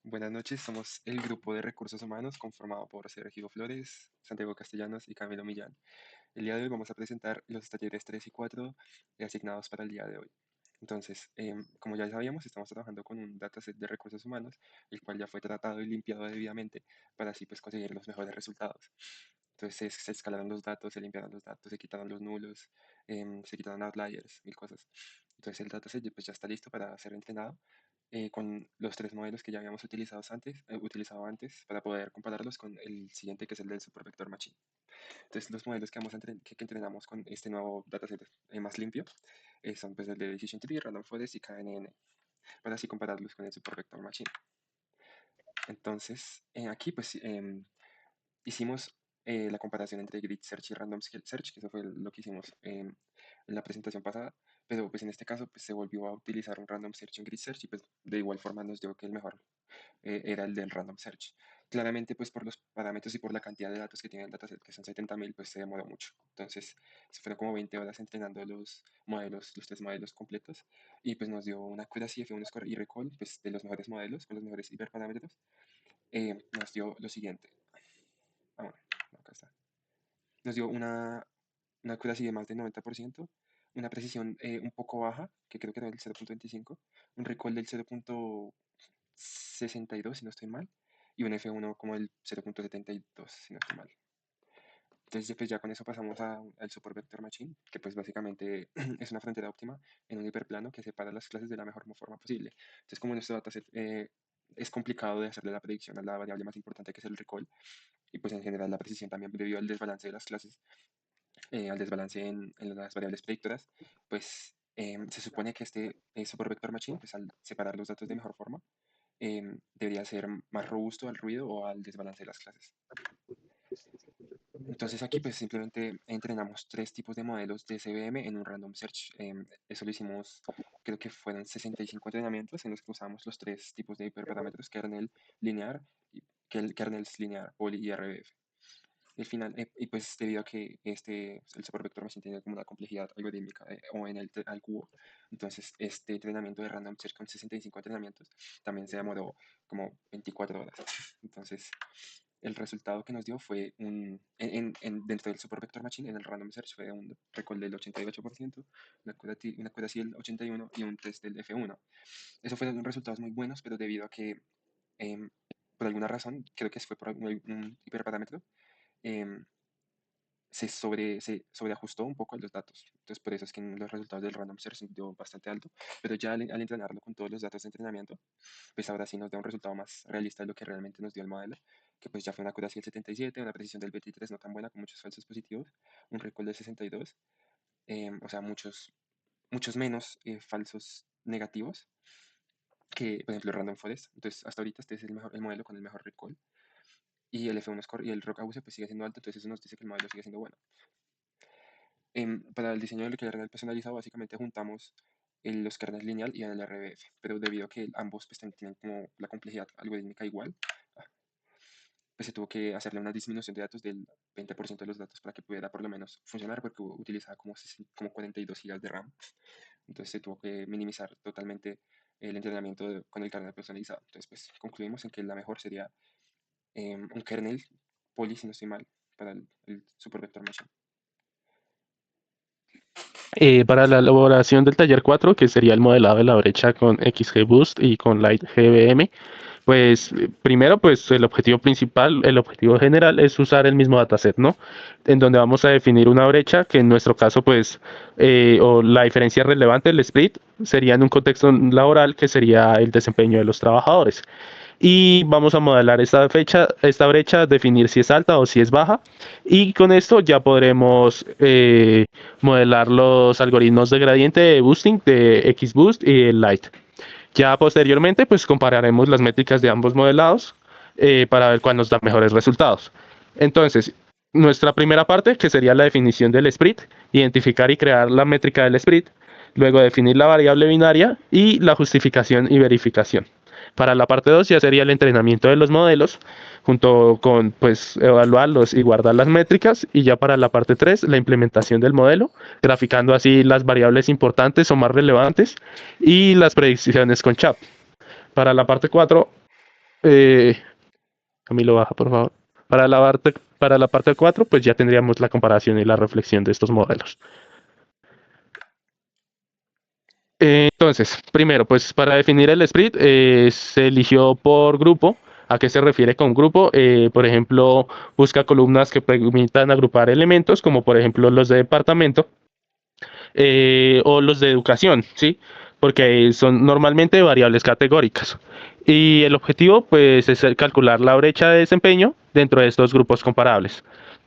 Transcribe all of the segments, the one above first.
Buenas noches, somos el grupo de recursos humanos conformado por Sergio Flores, Santiago Castellanos y Camilo Millán. El día de hoy vamos a presentar los talleres 3 y 4 asignados para el día de hoy. Entonces, como ya sabíamos, estamos trabajando con un dataset de recursos humanos, el cual ya fue tratado y limpiado debidamente para así pues conseguir los mejores resultados. Entonces se escalaron los datos, se limpiaron los datos, se quitaron los nulos, se quitaron outliers, mil cosas. Entonces el dataset pues, ya está listo para ser entrenado con los tres modelos que ya habíamos utilizado antes para poder compararlos con el siguiente que es el del Supervector Machine. Entonces los modelos que entrenamos con este nuevo dataset más limpio son pues el de Decision Tree, Random Forest y KNN para así compararlos con el Supervector Machine. Entonces aquí pues hicimos la comparación entre Grid Search y Random Search, que eso fue lo que hicimos en la presentación pasada, pero pues en este caso pues se volvió a utilizar un Random Search en Grid Search y pues de igual forma nos dio que el mejor era el del Random Search. Claramente pues por los parámetros y por la cantidad de datos que tiene el dataset, que son 70.000, pues se demoró mucho. Entonces se fueron como 20 horas entrenando los modelos, los tres modelos completos y pues nos dio una accuracy F1 score y recall pues de los mejores modelos con los mejores hiperparámetros. Nos dio lo siguiente. Ah, bueno, acá está. Nos dio una accuracy de más del 90%, una precisión un poco baja, que creo que era el 0.25, un recall del 0.62, si no estoy mal, y un F1 como el 0.72, si no estoy mal. Entonces, pues ya con eso pasamos al Support Vector Machine, que pues básicamente es una frontera óptima en un hiperplano que separa las clases de la mejor forma posible. Entonces, como nuestro dataset es complicado de hacerle la predicción a la variable más importante que es el recall, y pues en general la precisión también debido al desbalance de las clases, al desbalance en las variables predictoras, pues se supone que este Support Vector Machine, pues al separar los datos de mejor forma, debería ser más robusto al ruido o al desbalance de las clases. Entonces aquí pues simplemente entrenamos tres tipos de modelos de SVM en un random search. Eso lo hicimos, creo que fueron 65 entrenamientos en los que usamos los tres tipos de hiperparámetros, kernel lineal, kernel lineal, poly y RBF. El final, y pues debido a que el Support Vector Machine tiene como una complejidad algorítmica o en al cubo, entonces este entrenamiento de random search con 65 entrenamientos también se demoró como 24 horas. Entonces el resultado que nos dio fue dentro del Support Vector Machine, en el Random Search, fue un recall del 88%, una accuracy del 81% y un test del F1. Eso fueron resultados muy buenos, pero debido a que, em, por alguna razón, creo que fue por un hiperparámetro, em, se sobreajustó un poco los datos. Entonces, por eso es que en los resultados del Random Search dio bastante alto, pero ya al entrenarlo con todos los datos de entrenamiento, pues ahora sí nos da un resultado más realista de lo que realmente nos dio el modelo, que pues ya fue una accuracy del 77, una precisión del 23 no tan buena con muchos falsos positivos, un recall del 62, o sea, muchos menos falsos negativos que, por ejemplo, el Random Forest. Entonces, hasta ahorita este es el modelo con el mejor recall. Y el F1 score y el ROC AUC pues sigue siendo alto, entonces eso nos dice que el modelo sigue siendo bueno. Para el diseño del kernel personalizado, básicamente juntamos los kernels lineal y el RBF, pero debido a que ambos pues, tienen como la complejidad algorítmica igual, pues se tuvo que hacerle una disminución de datos del 20% de los datos para que pudiera por lo menos funcionar, porque utilizaba como 42 GB de RAM. Entonces se tuvo que minimizar totalmente el entrenamiento con el kernel personalizado. Entonces, pues concluimos en que la mejor sería un kernel poly, si no estoy mal, para el Supervector Machine. Para la elaboración del taller 4, que sería el modelado de la brecha con XGBoost y con Light GBM, pues primero, pues el objetivo principal, el objetivo general es usar el mismo dataset, ¿no? En donde vamos a definir una brecha que en nuestro caso, pues, o la diferencia relevante, el split, sería en un contexto laboral que sería el desempeño de los trabajadores. Y vamos a modelar esta brecha, definir si es alta o si es baja. Y con esto ya podremos modelar los algoritmos de gradiente de boosting de XBoost y el Light. Ya posteriormente, pues compararemos las métricas de ambos modelados para ver cuál nos da mejores resultados. Entonces, nuestra primera parte, que sería la definición del split, identificar y crear la métrica del split, luego definir la variable binaria y la justificación y verificación. Para la parte 2 ya sería el entrenamiento de los modelos, junto con pues evaluarlos y guardar las métricas, y ya para la parte 3 la implementación del modelo, graficando así las variables importantes o más relevantes y las predicciones con CHAP. Para la parte 4 Eh, Camilo, baja, por favor. Para la parte 4, pues ya tendríamos la comparación y la reflexión de estos modelos. Entonces, primero, pues para definir el split se eligió por grupo. ¿A qué se refiere con grupo? Por ejemplo, busca columnas que permitan agrupar elementos, como por ejemplo los de departamento o los de educación, ¿sí? Porque son normalmente variables categóricas. Y el objetivo, pues, es calcular la brecha de desempeño dentro de estos grupos comparables.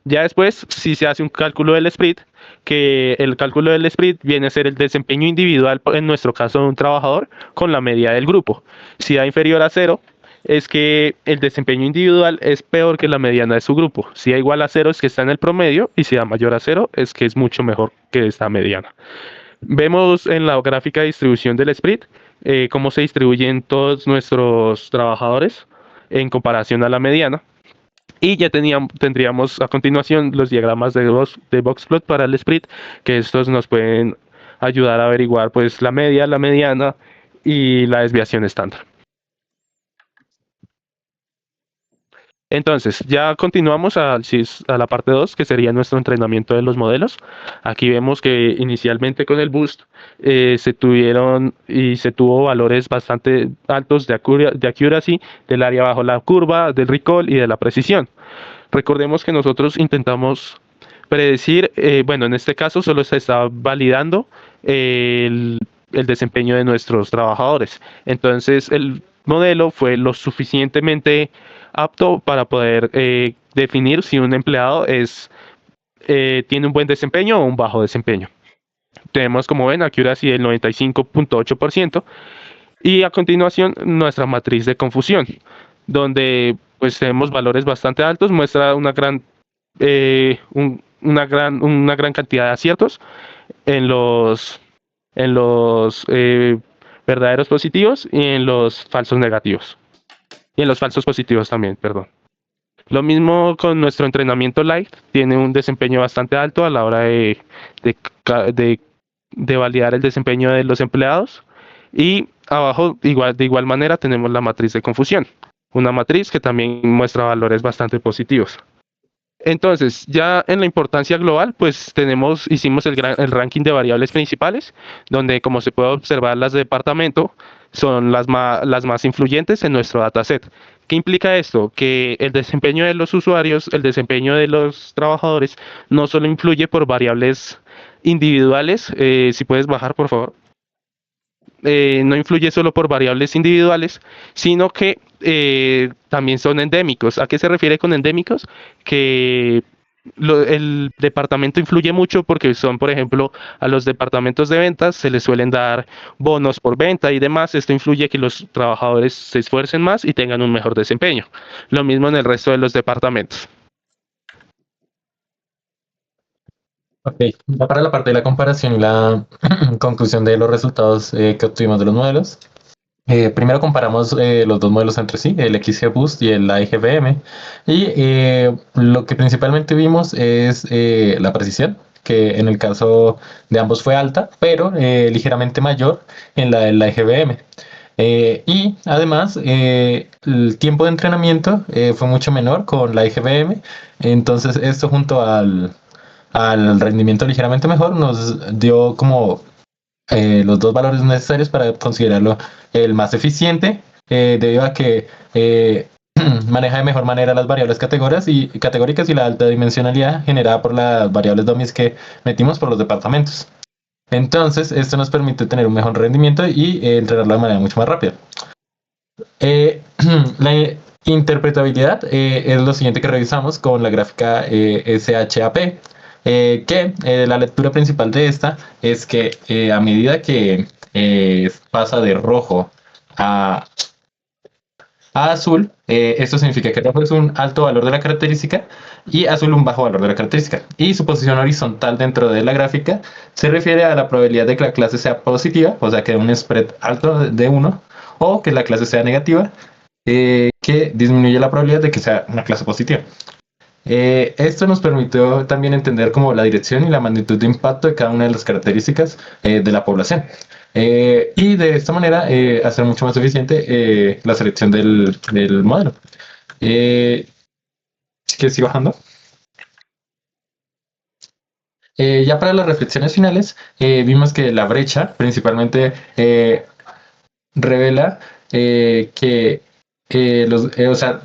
Ya después, si se hace un cálculo del split, que el cálculo del split viene a ser el desempeño individual, en nuestro caso de un trabajador, con la media del grupo. Si da inferior a cero, es que el desempeño individual es peor que la mediana de su grupo. Si da igual a cero, es que está en el promedio, y si da mayor a cero, es que es mucho mejor que esta mediana. Vemos en la gráfica de distribución del split cómo se distribuyen todos nuestros trabajadores en comparación a la mediana. Y ya tendríamos a continuación los diagramas de Boxplot para el split, que estos nos pueden ayudar a averiguar pues la media, la mediana y la desviación estándar. Entonces, ya continuamos a la parte 2, que sería nuestro entrenamiento de los modelos. Aquí vemos que inicialmente con el Boost se tuvieron y se tuvo valores bastante altos de accuracy, del área bajo la curva, del recall y de la precisión. Recordemos que nosotros intentamos predecir, bueno, en este caso solo se está validando el desempeño de nuestros trabajadores. Entonces, el modelo fue lo suficientemente apto para poder definir si un empleado tiene un buen desempeño o un bajo desempeño. Tenemos, como ven, accuracy del 95.8% y a continuación nuestra matriz de confusión, donde pues tenemos valores bastante altos, muestra una gran cantidad de aciertos en los verdaderos positivos y en los falsos negativos. Y en los falsos positivos también, perdón. Lo mismo con nuestro entrenamiento light, tiene un desempeño bastante alto a la hora de, de, de validar el desempeño de los empleados. Y abajo, de igual manera, tenemos la matriz de confusión, una matriz que también muestra valores bastante positivos. Entonces, ya en la importancia global, pues hicimos el ranking de variables principales, donde como se puede observar, las de departamento son las más influyentes en nuestro dataset. ¿Qué implica esto? Que el desempeño de los usuarios, el desempeño de los trabajadores, no solo influye por variables individuales, si puedes bajar, por favor, no influye solo por variables individuales, sino que también son endémicos. ¿A qué se refiere con endémicos? Que el departamento influye mucho porque son, por ejemplo, a los departamentos de ventas se les suelen dar bonos por venta y demás. Esto influye que los trabajadores se esfuercen más y tengan un mejor desempeño. Lo mismo en el resto de los departamentos. Ok, ya para la parte de la comparación y la conclusión de los resultados que obtuvimos de los modelos. Primero comparamos los dos modelos entre sí, el XGBoost y el AIGBM, y lo que principalmente vimos es la precisión, que en el caso de ambos fue alta, pero ligeramente mayor en la del AIGBM. Y además, el tiempo de entrenamiento fue mucho menor con la IGBM, entonces esto junto al rendimiento ligeramente mejor nos dio como los dos valores necesarios para considerarlo el más eficiente, debido a que maneja de mejor manera las variables categóricas y la alta dimensionalidad generada por las variables dummies que metimos por los departamentos. Entonces, esto nos permite tener un mejor rendimiento y entrenarlo de manera mucho más rápida. La interpretabilidad es lo siguiente que revisamos con la gráfica SHAP, la lectura principal de esta es que a medida que pasa de rojo a, a azul, esto significa que rojo es un alto valor de la característica y azul un bajo valor de la característica. Y su posición horizontal dentro de la gráfica se refiere a la probabilidad de que la clase sea positiva, o sea que un spread alto de 1, o que la clase sea negativa, que disminuye la probabilidad de que sea una clase positiva. Esto nos permitió también entender como la dirección y la magnitud de impacto de cada una de las características de la población. Y de esta manera hacer mucho más eficiente la selección del modelo. Si quieres ir bajando. Ya para las reflexiones finales, vimos que la brecha principalmente revela que o sea,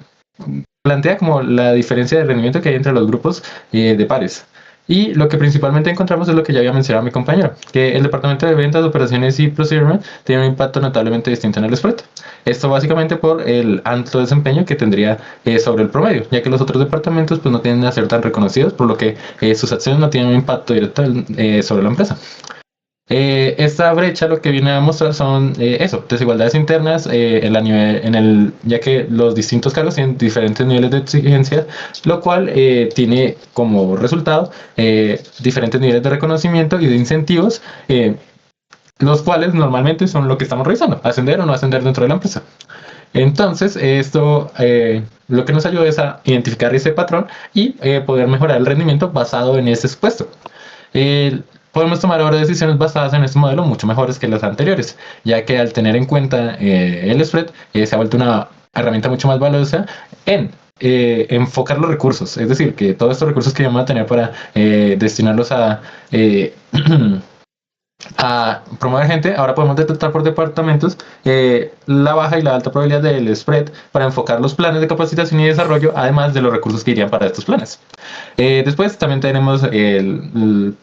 plantea como la diferencia de rendimiento que hay entre los grupos de pares. Y lo que principalmente encontramos es lo que ya había mencionado mi compañero, que el departamento de ventas, operaciones y procurement tiene un impacto notablemente distinto en el spread. Esto básicamente por el alto desempeño que tendría sobre el promedio, ya que los otros departamentos pues no tienden a ser tan reconocidos, por lo que sus acciones no tienen un impacto directo sobre la empresa. Esta brecha lo que viene a mostrar son desigualdades internas ya que los distintos cargos tienen diferentes niveles de exigencia, lo cual tiene como resultado diferentes niveles de reconocimiento y de incentivos, los cuales normalmente son lo que estamos revisando, ascender o no ascender dentro de la empresa. Entonces, esto lo que nos ayuda es a identificar ese patrón y poder mejorar el rendimiento basado en ese supuesto. Podemos tomar ahora decisiones basadas en este modelo mucho mejores que las anteriores, ya que al tener en cuenta el spread se ha vuelto una herramienta mucho más valiosa en enfocar los recursos, es decir, que todos estos recursos que vamos a tener para destinarlos a promover gente, ahora podemos detectar por departamentos la baja y la alta probabilidad del spread para enfocar los planes de capacitación y desarrollo, además de los recursos que irían para estos planes. Después también tenemos el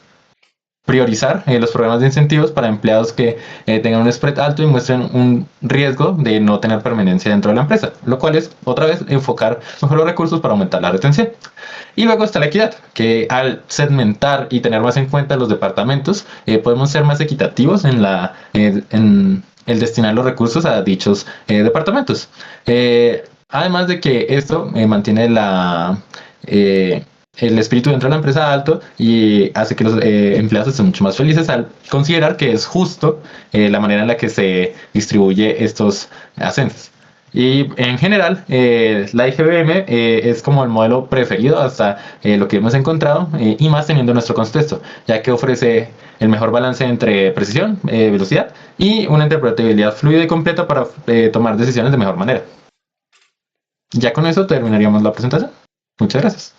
priorizar los programas de incentivos para empleados que tengan un spread alto y muestren un riesgo de no tener permanencia dentro de la empresa, lo cual es otra vez enfocar mejor los recursos para aumentar la retención. Y luego está la equidad, que al segmentar y tener más en cuenta los departamentos, podemos ser más equitativos en el destinar los recursos a dichos departamentos. Además de que esto mantiene el espíritu dentro de la empresa alto y hace que los empleados estén mucho más felices al considerar que es justo la manera en la que se distribuye estos ascensos. Y en general, la IGBM es como el modelo preferido hasta lo que hemos encontrado y más teniendo nuestro contexto, ya que ofrece el mejor balance entre precisión, velocidad y una interpretabilidad fluida y completa para tomar decisiones de mejor manera. Ya con eso terminaríamos la presentación. Muchas gracias.